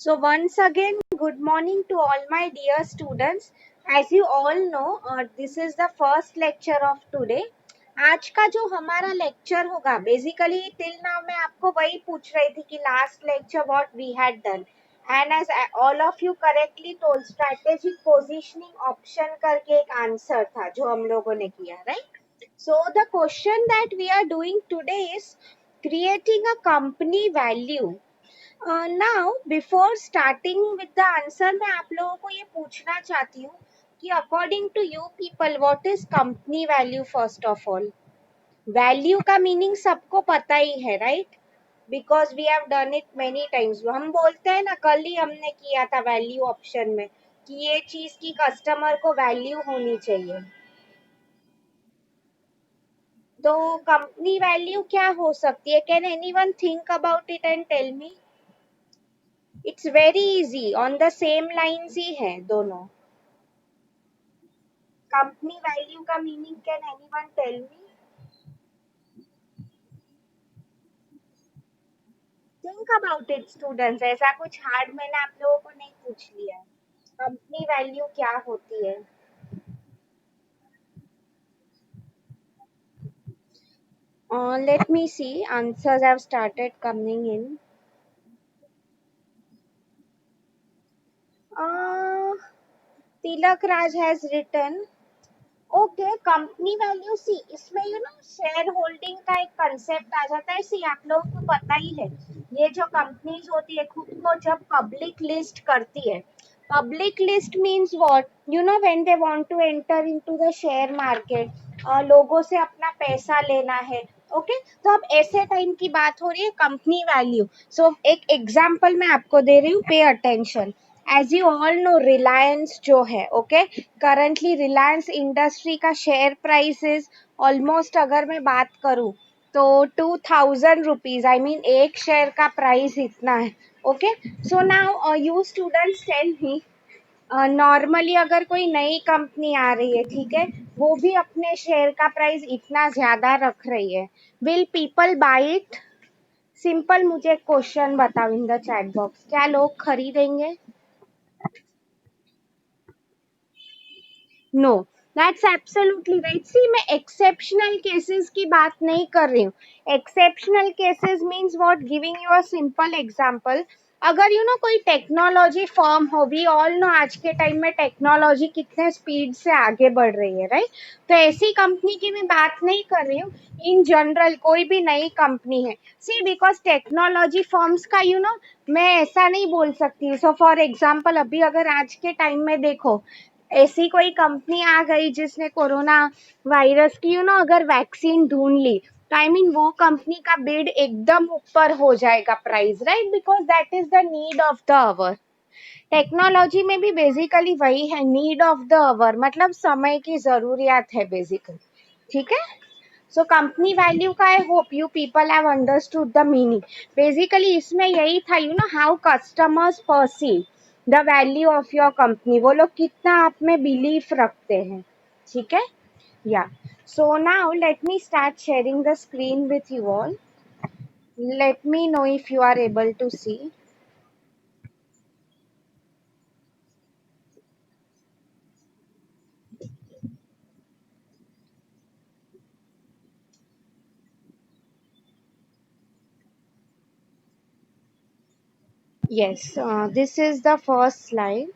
So once again, good morning to all my dear students. As you all know, this is the first lecture of today. आज का जो हमारा lecture होगा basically till now मैं आपको वही पूछ रही थी कि last lecture what we had done and as all of you correctly told strategic positioning option करके एक आंसर था जो हम लोगों ने किया right. So the question that we are doing today is creating a company value. Now before starting with the answer मैं आप लोगों को ये पूछना चाहती हूँ कि according to you people what is company value. First of all, value का मीनिंग सबको पता ही है right, because we have done it many times. हम बोलते हैं ना, कल ही हमने किया था वैल्यू ऑप्शन में कि ये चीज की कस्टमर को वैल्यू होनी चाहिए. तो कंपनी वैल्यू क्या हो सकती है? Can anyone think about it and tell me? It's very easy, on the same lines ही है दोनों. कंपनी वैल्यू का meaning can anyone tell me? Think about it students, ऐसा कुछ हार्ड मैंने आप लोगों को नहीं पूछ लिया है. कंपनी वैल्यू क्या होती है? Let me see, answers have started coming in. Tilak Raj has written, okay company value. See इसमें शेयर होल्डिंग का एक कंसेप्ट आ जाता है. सी आप लोगों को पता ही है, ये जो कंपनीज होती है खुद को जब पब्लिक लिस्ट करती है, public list means what, when they want to enter into the share market, लोगों से अपना पैसा लेना है. ओके तो अब ऐसे टाइम की बात हो रही है कंपनी वैल्यू. सो एक एग्जांपल मैं आपको दे रही हूँ, pay attention. As you all know, Reliance जो है, ओके, करंटली रिलायंस इंडस्ट्री का शेयर प्राइस इज ऑलमोस्ट, अगर मैं बात करूं तो 2000 रुपीज. आई मीन एक शेयर का प्राइस इतना है. Okay so now you students tell me, normally अगर कोई नई कंपनी आ रही है, ठीक है, वो भी अपने शेयर का प्राइस इतना ज्यादा रख रही है, will people buy it? Simple मुझे क्वेश्चन बताओ इन द चैट बॉक्स, क्या लोग खरीदेंगे? No, that's absolutely right. See मैं एक्सेप्शनल केसेस की बात नहीं कर रही हूँ. Exceptional cases means what, giving you a simple example. अगर कोई टेक्नोलॉजी फर्म हो, वी ऑल नो आज के टाइम में टेक्नोलॉजी कितने स्पीड से आगे बढ़ रही है राइट. तो ऐसी कंपनी की मैं बात नहीं कर रही हूँ, इन जनरल कोई भी नई कंपनी है. सी बिकॉज टेक्नोलॉजी फर्म्स का मैं ऐसा नहीं बोल सकती. सो फॉर एग्जाम्पल, अभी अगर आज के टाइम में देखो, ऐसी कोई कंपनी आ गई जिसने कोरोना वायरस की अगर वैक्सीन ढूंढ ली, तो आई मीन वो कंपनी का बिड एकदम ऊपर हो जाएगा price right, because that is the need of the hour. Technology में भी बेसिकली वही है, नीड ऑफ द आवर, मतलब समय की जरूरियात है बेसिकली. ठीक है. सो कंपनी वैल्यू का I hope you people have understood the meaning. Basically इसमें यही था, how customers perceive the value of your company, वो लोग कितना आप में बिलीफ रखते हैं. ठीक है. या so now let me start sharing the screen with you all. Let me know if you are able to see. Yes, this is the first slide.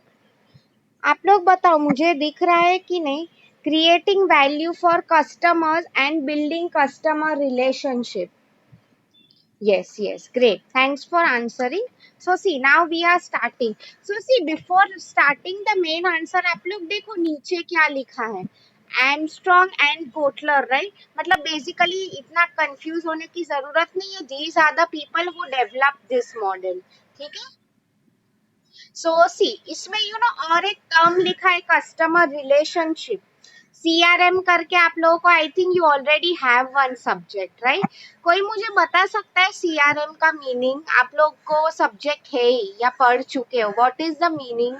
आप लोग बताओ मुझे दिख रहा है कि नहीं? Creating value for customers and building customer relationship. Yes, yes, great. Thanks for answering. So see, now we are starting. So see, before starting the main answer, आप लोग देखो नीचे क्या लिखा है, Armstrong and Kotler, right? मतलब basically इतना confuse होने की जरूरत नहीं है. These are the people who developed this model. ठीक है. So see, इसमें और एक टर्म लिखा है कस्टमर रिलेशनशिप. CRM करके आप लोगों को, I think you already have one subject right. कोई मुझे बता सकता है CRM का मीनिंग? आप लोग को सब्जेक्ट है ही या पढ़ चुके हो? What is the meaning?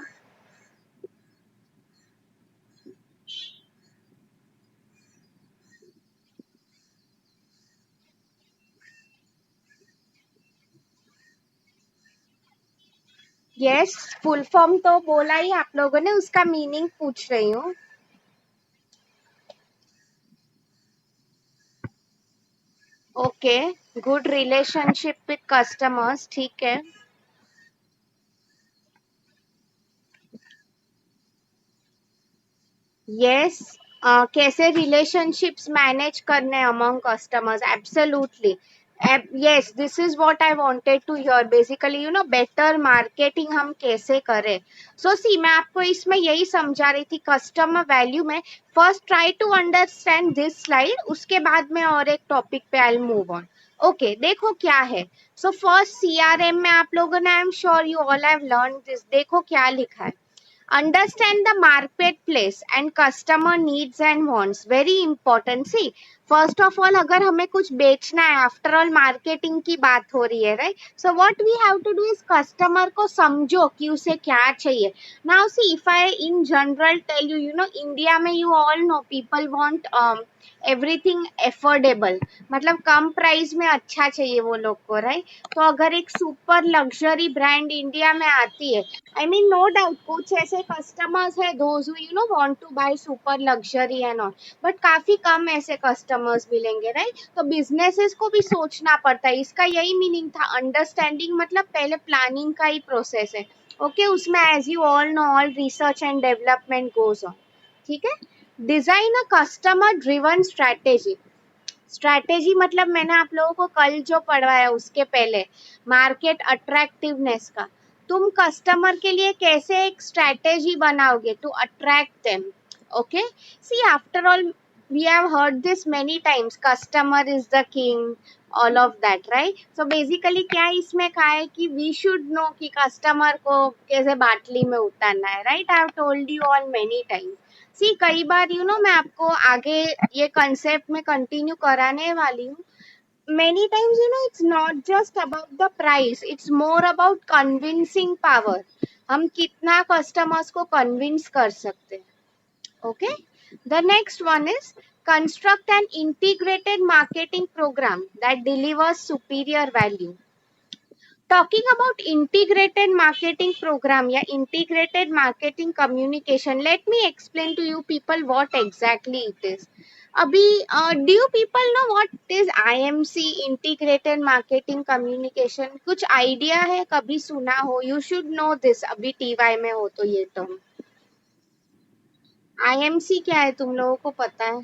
Yes, full form तो बोला ही आप लोगों ने, उसका मीनिंग पूछ रही हूँ। Okay, good relationship with customers, ठीक है। यस, कैसे रिलेशनशिप्स मैनेज करने among customers, absolutely. Yes, this is what I wanted to hear basically, better marketing हम कैसे करें। सो सी, मैं आपको इसमें यही समझा रही थी कस्टमर वैल्यू में। First try to understand this slide, उसके बाद में और एक टॉपिक पे I will move on. Okay, देखो क्या है। सो फर्स्ट सीआरएम में आप लोगों ने, I am sure you all have learn this, देखो क्या लिखा है। Understand the marketplace and customer needs and wants, very important. See, first of all, अगर हमें कुछ बेचना है, after all marketing की बात हो रही है, right? So what we have to do is customer को समझो कि उसे क्या चाहिए. Now see, if I in general tell you, India में you all know people want everything affordable, मतलब कम प्राइस में अच्छा चाहिए वो लोग को, राइट? तो अगर एक सुपर लग्जरी ब्रांड इंडिया में आती है, आई मीन नो डाउट कुछ ऐसे कस्टमर्स है those who want to buy super luxury and all, but काफी कम ऐसे कस्टमर्स मिलेंगे, राइट? तो बिजनेसेस को भी सोचना पड़ता है, इसका यही मीनिंग था। अंडरस्टैंडिंग मतलब पहले प्लानिंग का ही प्रोसेस है। ओके, उसमें as you all know all research and development goes on, ठीक है। Design a customer driven strategy. Strategy मतलब मैंने आप लोगों को कल जो पढ़वाया उसके पहले, मार्केट अट्रैक्टिवनेस का। तुम कस्टमर के लिए कैसे एक स्ट्रैटेजी बनाओगे to attract them. Okay, see after all we have heard this many times, customer is the king, all of that, right? So basically क्या इसमें कहा है कि वी शुड नो कि कस्टमर को कैसे बाटली में उतारना है, right? I have told you all many times. See कई बार मैं आपको आगे ये कंसेप्ट में कंटिन्यू कराने वाली हूँ। Many times it's not just about the price, it's more about convincing power. हम कितना कस्टमर्स को कन्विंस कर सकते हैं। Okay, the next one is construct an integrated marketing program that delivers superior value. Talking about integrated marketing program या integrated marketing communication, let me explain to you people what exactly it is. अभी do you people know what is IMC, integrated marketing communication? कुछ idea है, कभी सुना हो? You should know this, अभी TY में हो तो ये टर्म। IMC क्या है तुम लोगों को पता है?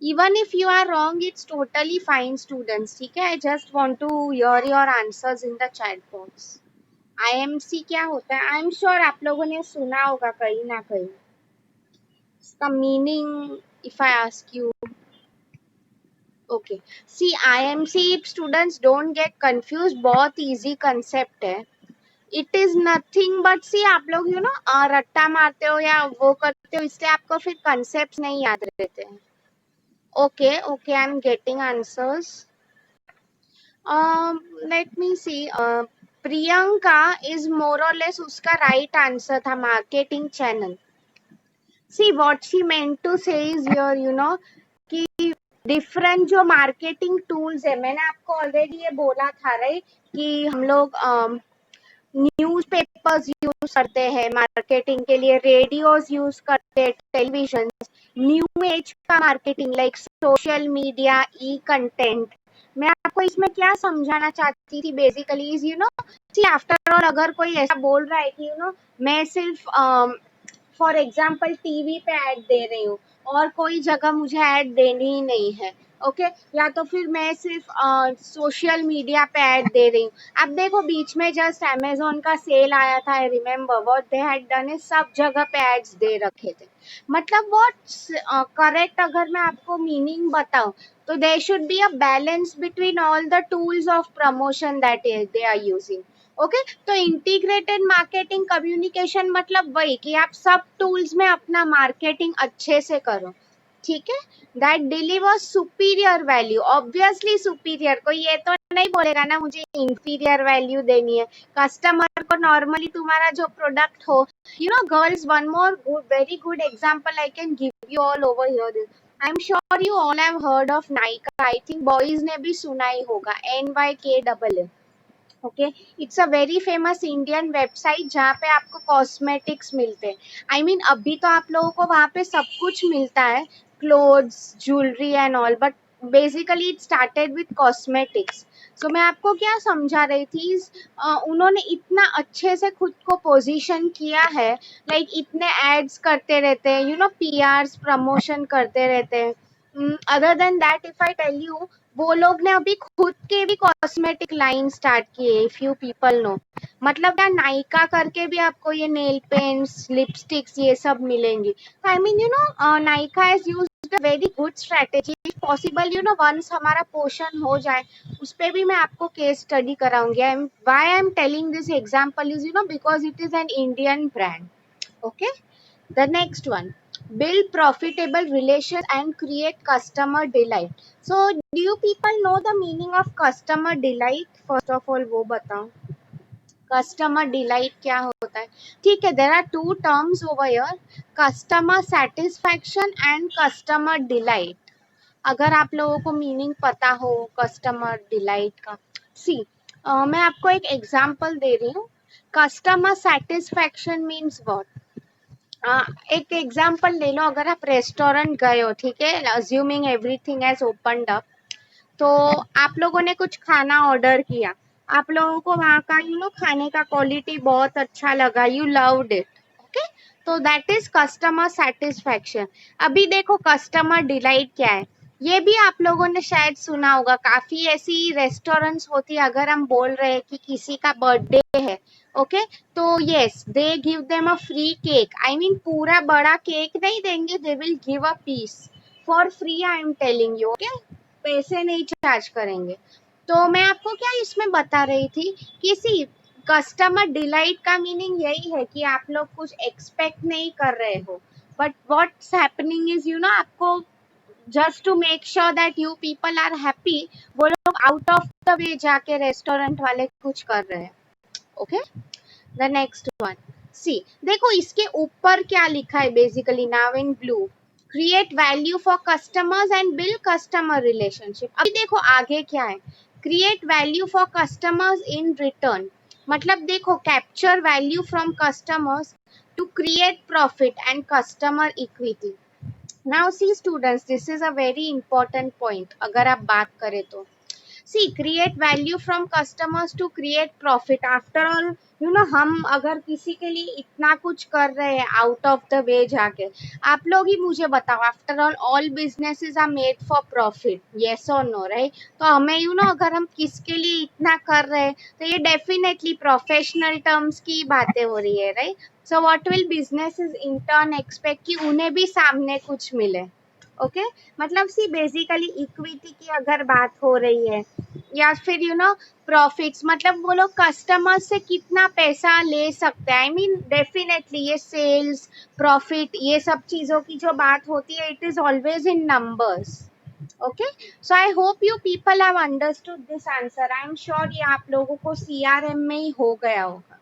Even if you are wrong, it's totally fine students, ठीक है? I just want to hear your answers in the chat box. IMC क्या होता है? आई एम श्योर आप लोगों ने सुना होगा कहीं ना कहीं। इसका meaning if I ask you, okay, see IMC, students don't get confuse, बहुत इजी कंसेप्ट है। It is nothing but, see आप लोग रट्टा मारते हो या वो करते हो, इसलिए आपको फिर कंसेप्ट नहीं याद रहते हैं। Okay okay, I am getting answers. Let me see, Priyanka is more or less उसका राइट आंसर था, marketing channel. See what she meant to say is here, कि डिफरेंट जो मार्केटिंग टूल्स है, मैंने आपको ऑलरेडी ये बोला था, राइट? कि हम लोग न्यूज़पेपर्स यूज करते हैं मार्केटिंग के लिए, रेडियोस यूज करते हैं, टेलीविजन, न्यू एज का marketing like social media, e content. मैं आपको इसमें क्या समझाना चाहती थी basically is see after all, अगर कोई ऐसा बोल रहा है कि मैं सिर्फ फॉर एग्जाम्पल टीवी पे ऐड दे रही हूँ और कोई जगह मुझे ऐड देनी ही नहीं है, ओके, या तो फिर मैं सिर्फ सोशल मीडिया पे ऐड दे रही हूँ। अब देखो बीच में जस्ट अमेजोन का सेल आया था, I remember what they had done is सब जगह पे एड्स दे रखे थे। मतलब व्हाट करेक्ट, अगर मैं आपको मीनिंग बताऊं तो there should be a balance between all the tools of promotion that they are using. Okay, तो इंटीग्रेटेड मार्केटिंग कम्युनिकेशन मतलब वही कि आप सब टूल्स में अपना मार्केटिंग अच्छे से करो, ठीक है? That deliver superior value, obviously superior, कोई ये तो नहीं बोलेगा ना मुझे इंफीरियर वैल्यू देनी है कस्टमर को। नॉर्मली तुम्हारा जो प्रोडक्ट हो, girls, one more good very good example I can give you all over here. I am sure you all have heard of Nykaa, I think boys ने भी सुना ही होगा, NYKAA, okay, it's a very famous Indian website जहाँ पे आपको cosmetics मिलते हैं। आई मीन अभी तो आप लोगों को वहाँ पे सब कुछ मिलता है, clothes, jewellery and all, but basically it started with cosmetics. So मैं आपको क्या समझा रही थी, उन्होंने इतना अच्छे से खुद को पोजीशन किया है, लाइक इतने एड्स करते रहते हैं, यू नो, पीआरस प्रमोशन करते रहते हैं। Other than that if I tell you, वो लोग ने अभी खुद के भी कॉस्मेटिक लाइन स्टार्ट किए, इफ यू पीपल नो। मतलब यार नायका करके भी आपको ये नेल पेंट्स, लिपस्टिक्स ये सब मिलेंगी। I mean you know, Nykaa has used a very good strategy. If possible you know once हमारा पोर्शन हो जाए, उस पे भी मैं आपको केस स्टडी कराऊंगी। I am telling this example is you know because it is an Indian brand. Okay, the next one, build profitable relations and create customer delight. So, do you people know the meaning of customer delight? First of all, वो बताओ customer delight क्या होता है। ठीक है, there are two terms over here, customer satisfaction and customer delight. अगर आप लोगों को मीनिंग पता हो कस्टमर डिलाइट का, सी मैं आपको एक एग्जांपल दे रही हूँ। Customer satisfaction means what. एक एग्जांपल ले लो, अगर आप रेस्टोरेंट गए हो, ठीक है, assuming everything has opened up, तो आप लोगों ने कुछ खाना ऑर्डर किया, आप लोगों को वहाँ का यू नो खाने का क्वालिटी बहुत अच्छा लगा, यू लव्ड इट। ओके, तो दैट इज कस्टमर सेटिस्फैक्शन। अभी देखो कस्टमर डिलाइट क्या है, ये भी आप लोगों ने शायद सुना होगा। काफी ऐसी रेस्टोरेंट्स होती है, अगर हम बोल रहे हैं कि किसी का बर्थडे है, ओके, तो yes they give them a free cake. I mean पूरा बड़ा केक नहीं देंगे, they will give a piece for free, I am telling you. Okay, पैसे नहीं चार्ज करेंगे। तो मैं आपको क्या इसमें बता रही थी कि सी कस्टमर डिलाइट का मीनिंग यही है कि आप लोग कुछ एक्सपेक्ट नहीं कर रहे हो, but what's happening is you know आपको just to make sure that you people are happy, वो लोग आउट ऑफ द वे जाके रेस्टोरेंट वाले कुछ कर रहे हैं। Okay, the next one, see देखो इसके ऊपर क्या लिखा है basically now in blue, create value for customers and build customer relationship. अभी देखो आगे क्या है, create value for customers in return. मतलब देखो capture value from customers to create profit and customer equity. Now see students, this is a very important point अगर आप बात करें तो। See create value from customers to create profit. After all you know हम अगर किसी के लिए इतना कुछ कर रहे हैं आउट ऑफ द वे जाके, आप लोग ही मुझे बताओ, after all businesses are made for profit, yes और नो, राइट? तो हमें यू नो अगर हम किसके लिए इतना कर रहे हैं, तो ये डेफिनेटली प्रोफेशनल टर्म्स की बातें हो रही है, right? So what will businesses in turn expect कि उन्हें भी सामने कुछ मिले। ओके, मतलब सी बेसिकली इक्विटी की अगर बात हो रही है, या फिर यू नो प्रॉफिट्स, मतलब वो लोग कस्टमर से कितना पैसा ले सकते हैं। आई मीन डेफिनेटली ये सेल्स, प्रॉफिट, ये सब चीजों की जो बात होती है, it is always in numbers. Okay, so I hope you people have understood this answer. I am sure ये आप लोगों को सीआरएम में ही हो गया होगा।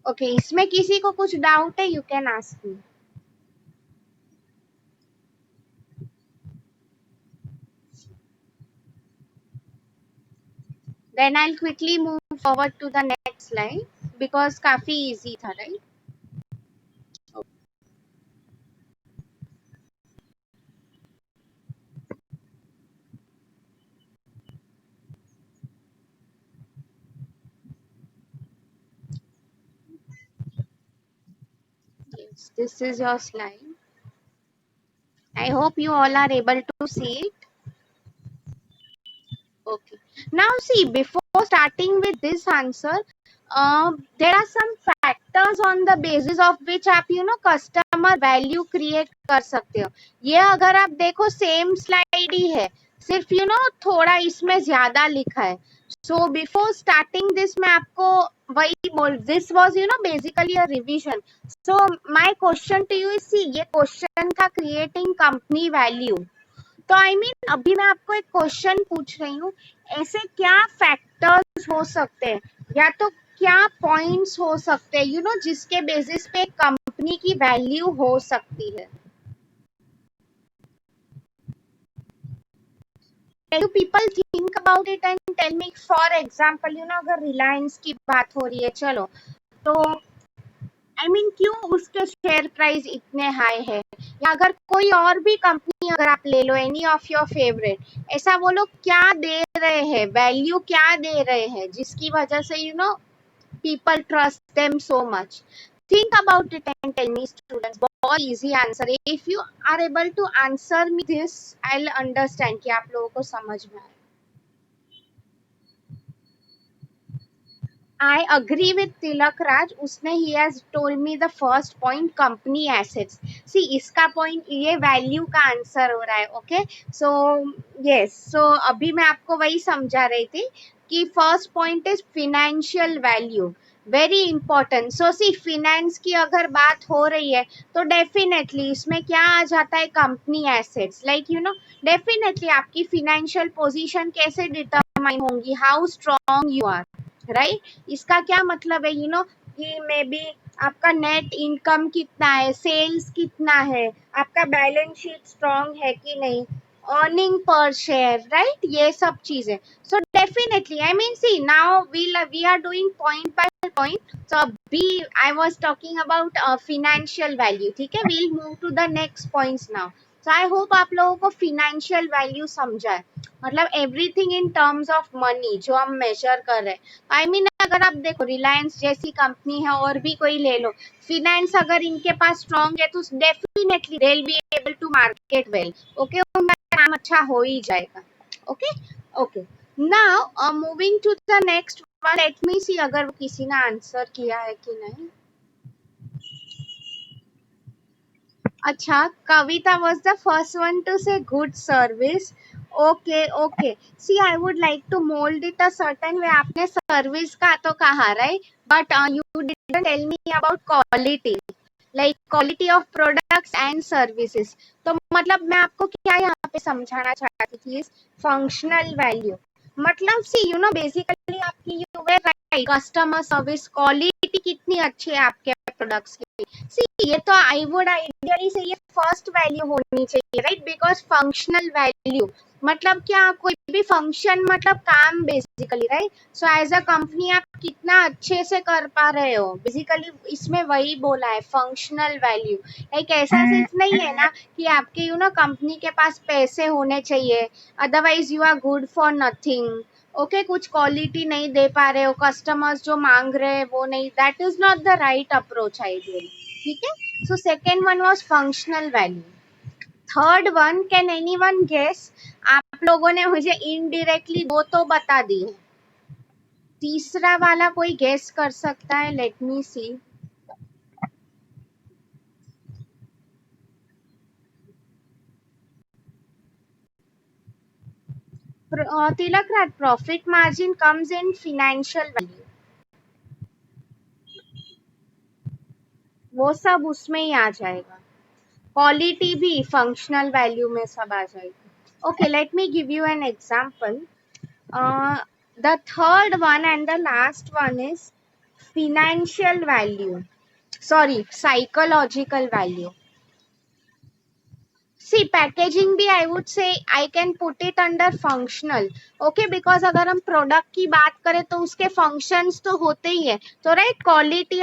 ओके, इसमें किसी को कुछ डाउट है, you can ask me. Then I'll quickly move forward to the next slide because काफी easy था, right? Yes, this is your slide. I hope you all are able to see it. Okay. Now see, before starting with this answer, there are some factors on the basis of which आप you know customer value create कर सकते हो। ये अगर आप देखो same slide ही है, सिर्फ यू नो थोड़ा इसमें ज्यादा लिखा है। सो बिफोर स्टार्टिंग दिस मैं आपको वही बोल, this was you know basically a revision. So my question to you is, see ये क्वेश्चन था क्रिएटिंग कंपनी वैल्यू। तो आई मीन अभी मैं आपको एक क्वेश्चन पूछ रही हूँ, ऐसे क्या फैक्टर्स हो सकते हैं, या तो क्या पॉइंट्स हो सकते हैं, यू नो जिसके बेसिस पे कंपनी की वैल्यू हो सकती है। You people think about it and tell me for example अगर रिलायंस की बात हो रही है चलो, तो क्यों उसके शेयर प्राइस इतने हाई है, या अगर कोई और भी कंपनी अगर आप ले लो, एनी ऑफ योर फेवरेट, ऐसा वो लोग क्या दे रहे हैं, वैल्यू क्या दे रहे हैं जिसकी वजह से people trust them so much. Think about it and tell me, students. बहुत easy answer है. If you are able to answer me this, I'll understand कि आप लोगों को समझ में आए. I agree with Tilak Raj. उसने he has told me the first point, company assets. See, इसका point ये value का answer हो रहा है. Okay, so yes, so अभी मैं आपको वही समझा रही थी कि first point is financial value. Very important. So see, finance की अगर बात हो रही है तो definitely इसमें क्या आ जाता है, company assets. Like definitely आपकी financial position कैसे determine होंगी, how strong you are. Right इसका क्या मतलब है कि मे बी आपका नेट इनकम कितना है, सेल्स कितना है, आपका बैलेंस शीट स्ट्रांग है कि नहीं, अर्निंग पर शेयर, राइट, ये सब चीजें. So definitely see now we are doing point by point. So अभी I was talking about financial value. ठीक है, we'll move to the next points now. So I hope आप लोगों को financial value समझा है, मतलब everything in terms of money जो हम मेजर कर रहे हैं. अगर आप देखो रिलायंस जैसी कंपनी है और भी कोई ले लो, फिनेंस अगर इनके पास स्ट्रांग है तो definitely they will be able to market well. Okay, उनका काम अच्छा हो ही जाएगा. Okay okay, now moving to the next one. Let me see अगर किसी ने आंसर किया है कि नहीं. अच्छा, Kavita was the first one to say good service. Okay. See, I would like to mold it a certain way. आपने service का तो कहा, right? But you didn't tell me about quality, like quality of products and services. तो मतलब मैं आपको क्या यहाँ पे समझाना चाहती थी, फंक्शनल वैल्यू. मतलब सी बेसिकली आपकी you way right, customer service quality कितनी अच्छी है आपके प्रोडक्ट्स की. सी ये तो आई वुड आइडियली से ये फर्स्ट वैल्यू होनी चाहिए, राइट, बिकॉज फंक्शनल वैल्यू मतलब क्या, कोई भी फंक्शन मतलब काम basically, right. So as a company आप कितना अच्छे से कर पा रहे हो, बेसिकली इसमें वही बोला है फंक्शनल वैल्यू. एक ऐसा सिर्फ नहीं है ना कि आपके कंपनी के पास पैसे होने चाहिए, otherwise you are good for nothing. Okay, कुछ क्वालिटी नहीं दे पा रहे हो, कस्टमर्स जो मांग रहे हैं वो नहीं, that is not the right approach ideally. ठीक है, so second one was functional value. Third one, can anyone guess? आप लोगों ने मुझे इनडायरेक्टली दो तो बता दी है, तीसरा वाला कोई गेस कर सकता है? Let me see. Tilak Raj, profit margin comes in financial value. वो सब उसमें ही आ जाएगा, क्वालिटी भी फंक्शनल वैल्यू में सब आ जाएगी. Okay, let me give you an example. The third one and the last one is financial value. Sorry, psychological value. See, packaging भी I would say I can put it under functional. Okay, because अगर हम product की बात करें तो उसके functions तो होते ही है. तो right, quality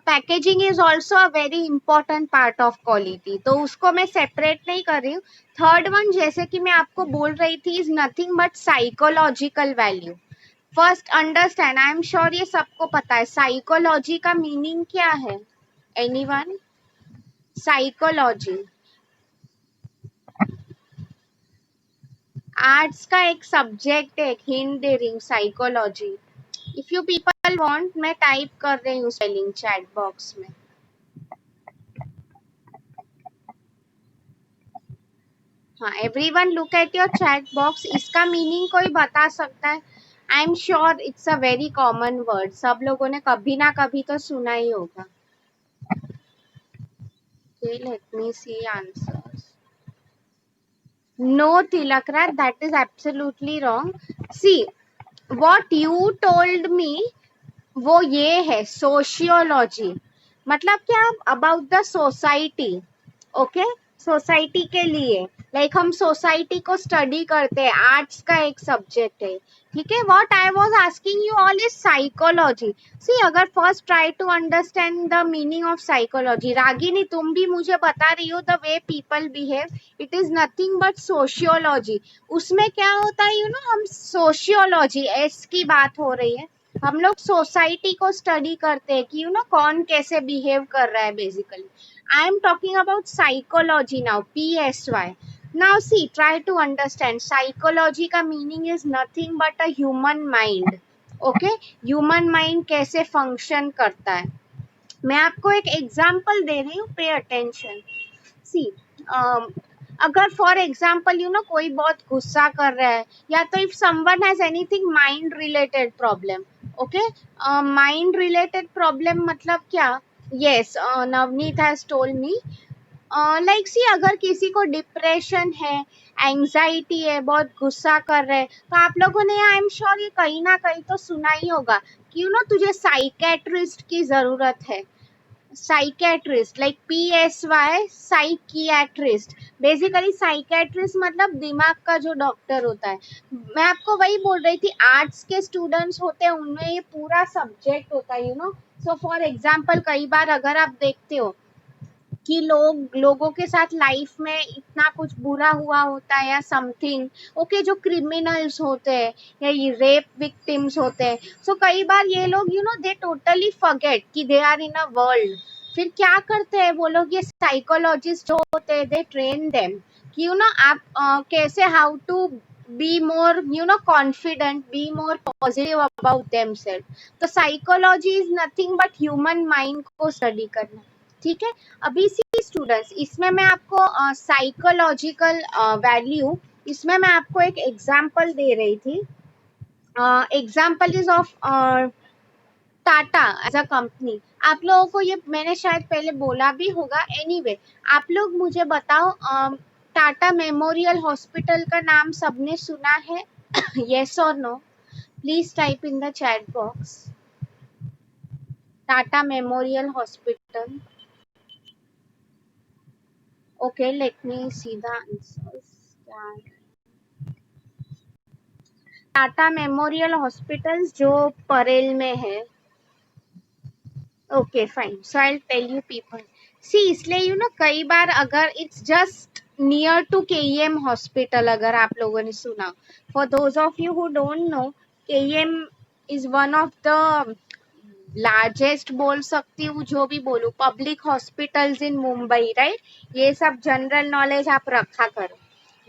packaging is also a very important part of quality. तो उसको मैं separate नहीं कर रही हूँ. थर्ड वन जैसे कि मैं आपको बोल रही थी is nothing but psychological value. First understand, I am sure ये सबको पता है साइकोलॉजी का मीनिंग क्या है. एनीवन? साइकोलॉजी आर्ट्स का एक सब्जेक्ट है, हिंट दे रही हूँ, psychology. If you people want, मैं टाइप कर रही हूँ स्पेलिंग चैट बॉक्स में. हाँ, everyone look at your chat box. इसका मीनिंग कोई बता सकता है? I am sure it's a very common word, सब लोगों ने कभी ना कभी तो सुना ही होगा. Let me see answers. No Tilakraj, that is absolutely wrong. See what you told me वो ये है सोशियोलॉजी. मतलब क्या, about the society. Okay, society के लिए, लाइक हम सोसाइटी को स्टडी करते हैं, आर्ट्स का एक सब्जेक्ट है, ठीक है। What I was asking you all is psychology. See अगर first try to understand the meaning of psychology, Ragini तुम भी मुझे बता रही हो the way people behave, it is nothing but sociology. उसमें क्या होता है यू नो, हम सोशियोलॉजी एस की बात हो रही है, हम लोग सोसाइटी को स्टडी करते हैं कि यू नो कौन कैसे बिहेव कर रहा है basically. I am talking about psychology now, PSY. Now see, try to understand. Psychology का meaning is nothing but a human mind. Okay? Human mind कैसे function करता है. मैं आपको एक एग्जाम्पल दे रही हूँ, पे अटेंशन। सी अगर फॉर एग्जाम्पल यू नो कोई बहुत गुस्सा कर रहा है, या तो if someone has anything mind related problem, okay, mind related problem मतलब क्या, yes Navneet has told me, like see अगर किसी को डिप्रेशन है, एंजाइटी है, बहुत गुस्सा कर रहे हैं, तो आप लोगों ने आई एम श्योर ये कहीं ना कहीं तो सुना ही होगा कि यू नो तुझे साइकेट्रिस्ट की जरूरत है। Psychiatrist like PSY psychiatrist, basically psychiatrist मतलब दिमाग का जो डॉक्टर होता है। मैं आपको वही बोल रही थी, आर्ट्स के स्टूडेंट्स होते हैं उनमें ये पूरा सब्जेक्ट होता है you no. So for example कई बार अगर आप देखते हो कि लोगों के साथ लाइफ में इतना कुछ बुरा हुआ होता है या समथिंग, ओके, जो क्रिमिनल्स होते हैं या ये रेप विक्टिम्स होते हैं, सो कई बार ये लोग you know they totally forget कि they are in a world. फिर क्या करते हैं वो लोग, ये साइकोलॉजिस्ट जो होते हैं दे ट्रेन देम कि यू नो आप कैसे how to be more you know confident, be more positive about themselves. तो psychology is nothing but human mind को स्टडी करना, ठीक है। अभी सी स्टूडेंट्स, इसमें मैं आपको साइकोलॉजिकल वैल्यू, इसमें मैं आपको एक एग्जांपल दे रही थी। Example is of Tata as a company. आप लोगों को ये मैंने शायद पहले बोला भी होगा, एनीवे आप लोग मुझे बताओ, टाटा मेमोरियल हॉस्पिटल का नाम सबने सुना है? यस और no, please type in the chat box. Tata memorial hospital, okay, let me see the answers. Tata memorial hospitals जो परेल में है, okay fine, so I tell you people. See इसलिए यू नो कई बार अगर it's just near to KEM hospital, अगर आप लोगों ने सुना, for those of you who don't know, KEM is one of the largest बोल सकती हूँ, जो भी बोलूँ, public hospitals in Mumbai, right. ये सब जनरल नॉलेज आप रखा करो।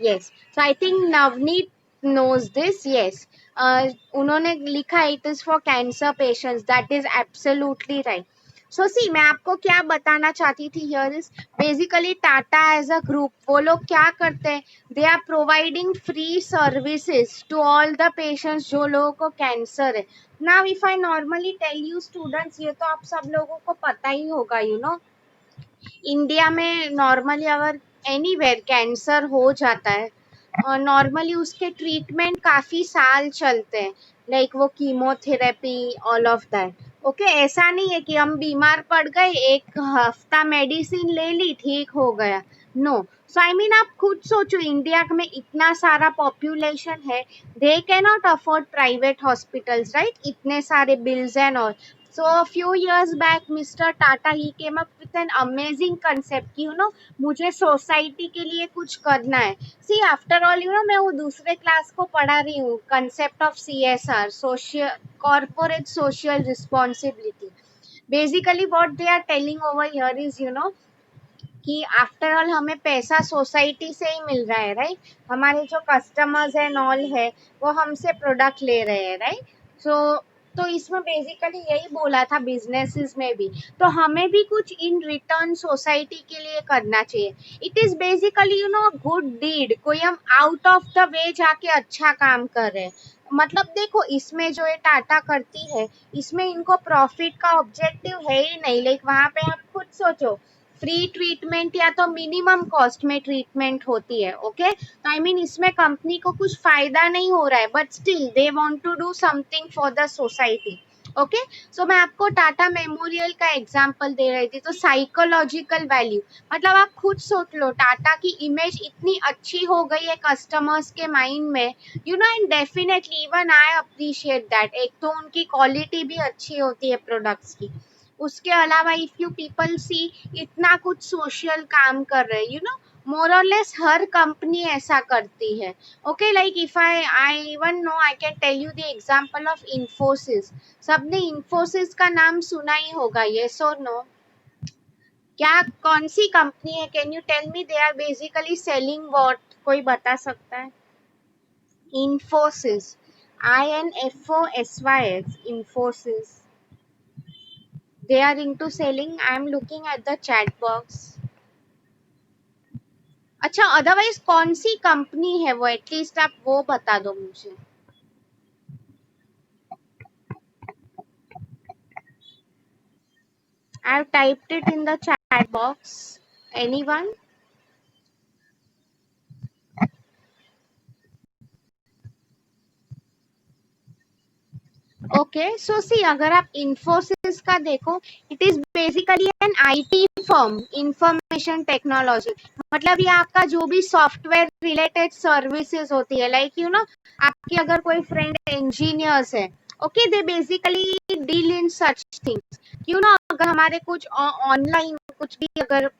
Yes, so I think Navneet knows this, yes. उन्होंने लिखा है it is for cancer patients, that is absolutely right. So see, मैं आपको क्या बताना चाहती थी here is basically Tata as a group, वो लोग क्या करते हैं, they are providing free services to all the patients जो लोगों को कैंसर है। Now if I normally tell you students, ये तो आप सब लोगों को पता ही होगा you know, इंडिया में नॉर्मली अगर एनीवेयर कैंसर हो जाता है, नॉर्मली उसके ट्रीटमेंट काफी साल चलते हैं, लाइक वो chemotherapy all of that, okay. ऐसा नहीं है कि हम बीमार पड़ गए, एक हफ्ता मेडिसिन ले ली, ठीक हो गया, नो। सो आई मीन आप खुद सोचो, इंडिया में इतना सारा पॉपुलेशन है, they can not afford private hospitals, right, इतने सारे bills and all. So a few years back, Mr. Tata he came up with an amazing concept कि you know मुझे सोसाइटी के लिए कुछ करना है। See after all you know मैं वो दूसरे क्लास को पढ़ा रही हूँ, concept of CSR, social corporate social responsibility. Basically what they are telling over here is you know कि आफ्टर ऑल हमें पैसा सोसाइटी से ही मिल रहा है, राइट। हमारे जो कस्टमर्स एंड ऑल है वो हमसे प्रोडक्ट ले रहे हैं, राइट। सो तो इसमें बेसिकली यही बोला था बिजनेसेस में भी, तो हमें भी कुछ इन रिटर्न सोसाइटी के लिए करना चाहिए। It is basically you know good deed, कोई हम आउट ऑफ द वे जाके अच्छा काम कर रहे हैं। मतलब देखो इसमें जो ये टाटा करती है, इसमें इनको प्रॉफिट का ऑब्जेक्टिव है ही नहीं, लाइक वहां पे आप खुद सोचो, फ्री ट्रीटमेंट या तो मिनिमम कॉस्ट में ट्रीटमेंट होती है, ओके। तो आई मीन इसमें कंपनी को कुछ फायदा नहीं हो रहा है, but still they want to do something for the society. Okay. So मैं आपको टाटा मेमोरियल का एग्जांपल दे रही थी। तो साइकोलॉजिकल वैल्यू मतलब आप खुद सोच लो, टाटा की इमेज इतनी अच्छी हो गई है कस्टमर्स के माइंड में, you know, and definitely even I appreciate that. एक तो उनकी क्वालिटी भी अच्छी होती है प्रोडक्ट्स की, उसके अलावा इफ यू पीपल सी इतना कुछ सोशल काम कर रहे हैं, you no, more or less her company ऐसा करती है। Okay, like if I even know, I can tell you the example of Infosys. सबने इन्फोसिस का नाम सुना ही होगा, यस और नो? क्या, कौन सी कंपनी है? Can you tell me they are basically selling what? कोई बता सकता है? Infosys, INFOSYS, Infosys. They are into selling, I am looking at the chat box. अच्छा, अदरवाइज कौन सी कंपनी है वो, एटलीस्ट आप वो बता दो मुझे। I have typed it in the chat box. Anyone? Okay, so see, अगर आप इन्फोसिस का देखो, it is basically an IT firm, information technology. मतलब ये आपका जो भी सॉफ्टवेयर रिलेटेड सर्विसेज होती है, लाइक यू नो, आपकी अगर कोई फ्रेंड इंजीनियर्स है, okay, they basically deal in such things, you know. अगर हमारे कुछ ऑनलाइन कुछ भी अगर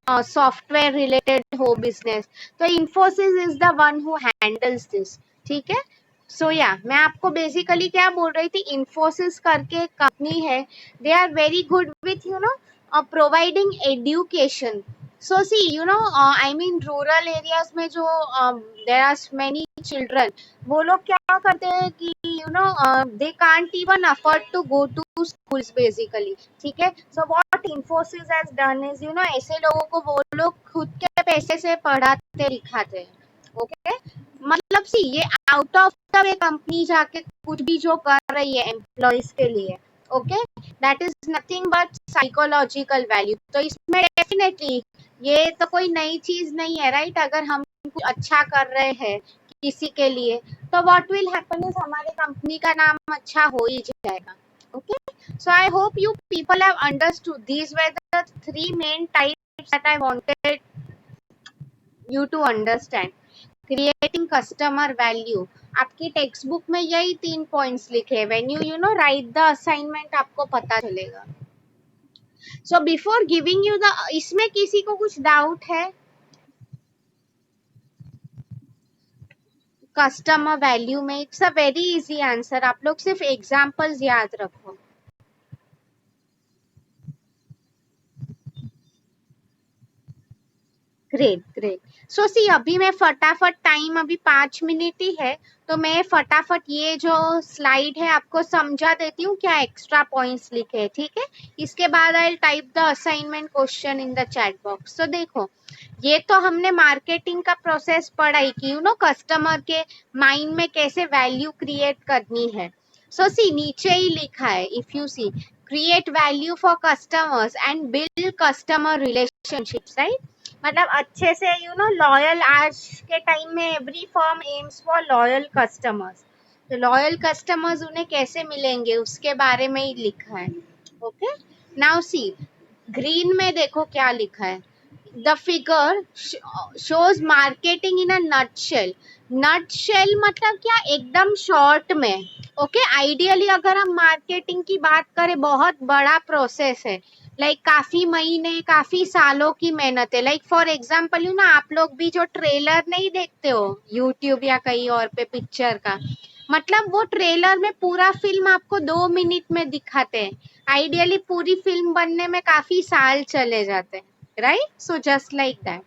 सॉफ्टवेयर रिलेटेड हो बिजनेस, तो Infosys is the one who handles this. ठीक है। सो या मैं आपको बेसिकली क्या बोल रही थी, इन्फोसिस करके कंपनी है, they are very good with, you know, providing education. So see, you know, I mean rural areas में जो देर आर मेनी चिल्ड्रन, वो लोग क्या करते हैं कि you know they can't even afford to go to schools basically. ठीक है। So what Infosys has done is, you know, ऐसे लोगों को वो लोग खुद के पैसे से पढ़ाते लिखाते हैं। ओके, मतलब सी, ये out of the way company जाके कुछ भी जो कर रही है एम्प्लॉयज के लिए, okay, that is nothing but psychological value. तो इसमें डेफिनेटली ये तो कोई नई चीज नहीं है, राइट? अगर हम कुछ अच्छा कर रहे हैं किसी के लिए, तो व्हाट विल हैपन इज हमारे कंपनी का नाम अच्छा हो ही जाएगा। Okay, so I hope you people have understood. These were the three main types that I wanted you to understand. Creating customer value, आपकी टेक्स्ट बुक में यही 3 पॉइंट्स लिखे हैं। When you know right the assignment, आपको पता चलेगा। So before giving you the, इसमें किसी को कुछ डाउट है? कस्टमर वैल्यू में it's a very easy answer, आप लोग सिर्फ एग्जांपल्स याद रखो। Great great. सो सी, अभी मैं फटाफट, टाइम अभी 5 मिनट ही है, तो मैं फटाफट ये जो स्लाइड है आपको समझा देती हूँ क्या एक्स्ट्रा पॉइंट्स लिखे हैं। ठीक है, इसके बाद I type the assignment question in the chat box. तो देखो, ये तो हमने मार्केटिंग का प्रोसेस पढ़ा ही कि यू नो कस्टमर के माइंड में कैसे वैल्यू क्रिएट करनी है। सो सी, नीचे ही लिखा है, if you see, create value for customers and build customer relationships, right? मतलब अच्छे से, यू नो, लॉयल, आज के टाइम में every firm AIIMS for loyal customers. तो लॉयल कस्टमर्स उन्हें कैसे मिलेंगे उसके बारे में ही लिखा है। ओके, नाउ सी, ग्रीन में देखो क्या लिखा है, the figure shows marketing in a nutshell. Nutshell मतलब क्या, एकदम शॉर्ट में। ओके, आइडियली अगर हम मार्केटिंग की बात करें, बहुत बड़ा प्रोसेस है, लाइक काफी महीने, काफी सालों की मेहनत है। लाइक फॉर एग्जाम्पल, यू ना, आप लोग भी जो ट्रेलर नहीं देखते हो यूट्यूब या कहीं और पे पिक्चर का, मतलब वो ट्रेलर में पूरा फिल्म आपको 2 मिनट में दिखाते हैं। आइडियली पूरी फिल्म बनने में काफी साल चले जाते हैं, right? So just like that,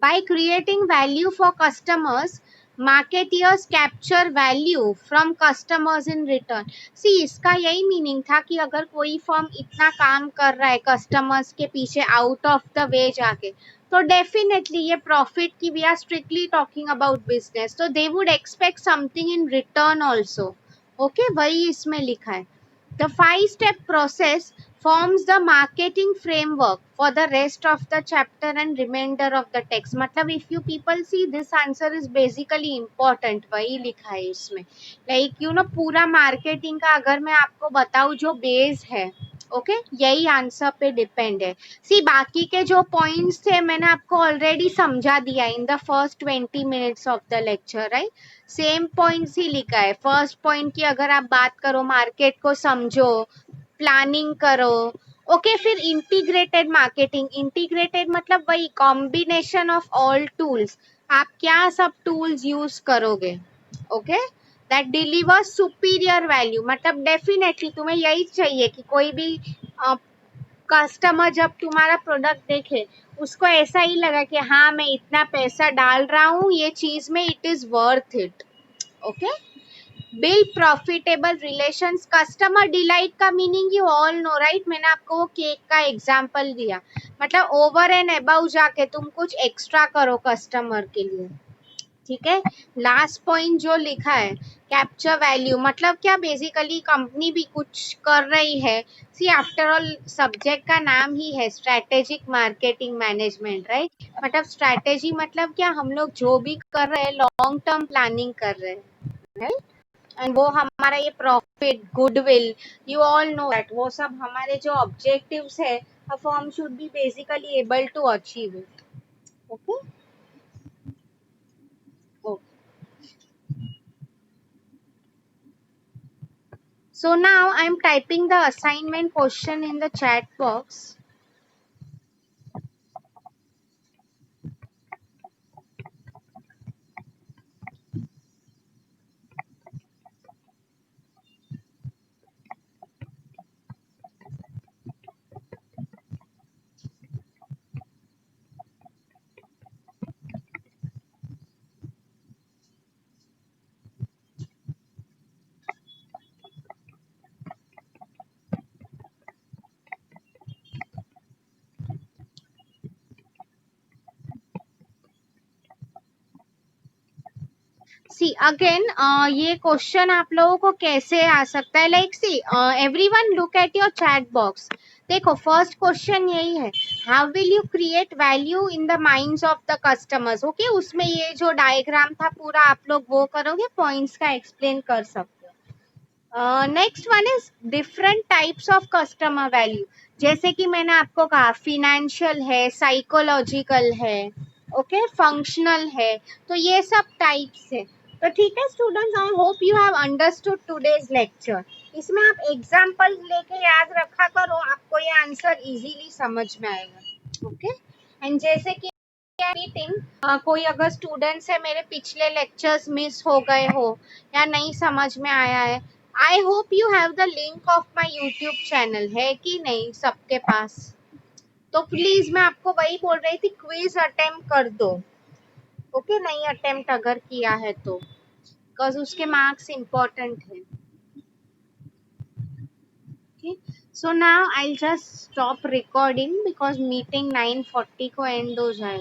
by creating value for customers, marketeers capture value from customers in return. See, इसका यही मीनिंग था कि अगर कोई फर्म इतना काम कर रहा है कस्टमर्स के पीछे आउट ऑफ द वे जाके, तो डेफिनेटली ये प्रॉफिट की, we are strictly talking about business, तो they would expect something in return also. Okay, वही इसमें लिखा है। The 5-step process forms the marketing framework for the rest of the chapter and remainder of the text. मतलब if you people see, this answer is basically important, वही लिखा है इसमें. Like you know, पूरा marketing का अगर मैं आपको बताऊं जो बेस है, ओके यही आंसर पे डिपेंड है. सी बाकी के जो पॉइंट्स थे मैंने आपको ऑलरेडी समझा दिया in the first 20 minutes of the lecture, right. Same points ही लिखा है. फर्स्ट पॉइंट की अगर आप बात करो, मार्केट को समझो, प्लानिंग करो, ओके. फिर इंटीग्रेटेड मार्केटिंग, इंटीग्रेटेड मतलब वही कॉम्बिनेशन ऑफ ऑल टूल्स. आप क्या सब टूल्स यूज करोगे, okay, that deliver superior value. मतलब डेफिनेटली तुम्हें यही चाहिए कि कोई भी कस्टमर जब तुम्हारा प्रोडक्ट देखे उसको ऐसा ही लगा कि हाँ मैं इतना पैसा डाल रहा हूँ ये चीज में, it is worth it, okay. Build profitable relations. Customer delight का meaning you all know, right. मैंने आपको वो केक का एग्जांपल दिया. मतलब ओवर एंड अबाउ जाके तुम कुछ एक्स्ट्रा करो कस्टमर के लिए, ठीक है. लास्ट पॉइंट जो लिखा है कैप्चर वैल्यू, मतलब क्या, बेसिकली कंपनी भी कुछ कर रही है. सी आफ्टर ऑल सब्जेक्ट का नाम ही है स्ट्रेटेजिक मार्केटिंग मैनेजमेंट, राइट. मतलब स्ट्रेटेजी मतलब क्या, हम लोग जो भी कर रहे हैं लॉन्ग टर्म प्लानिंग कर रहे हैं, राइट. एंड वो हमारा ये profit, goodwill, you all know that, वो सब हमारे जो ऑब्जेक्टिव्स है, a firm should be basically able to achieve it, okay. So now I am typing the assignment question in the chat box. See again, ये question आप लोगों को कैसे आ सकता है. Like see everyone look at your chat box. देखो first question यही है, how will you create value in the minds of the customers, okay. उसमें ये जो डायग्राम था पूरा आप लोग वो करोगे, पॉइंट्स का एक्सप्लेन कर सकते हो. Next one is different types of customer value. जैसे कि मैंने आपको कहा फिनेंशियल है, साइकोलॉजिकल है, ओके, फंक्शनल है. तो ये सब टाइप्स है. तो ठीक है students, I hope you have understood today's lecture. इसमें आप एग्जांपल्स लेके याद रखा करो, आपको ये आंसर इजीली समझ में आएगा, ओके. एंड जैसे कि मीटिंग, कोई अगर स्टूडेंट्स है मेरे पिछले लेक्चर्स मिस हो गए हो या नहीं समझ में आया है, I hope you have the link of my YouTube channel, है कि नहीं सबके पास. तो प्लीज मैं आपको वही बोल रही थी, क्विज अटेम्प्ट कर दो, ओके. नहीं अटेम्प्ट अगर किया है तो, बिकॉज उसके मार्क्स इम्पोर्टेंट है, okay. So now I'll just stop recording because meeting 9:40 को end हो जाएगा.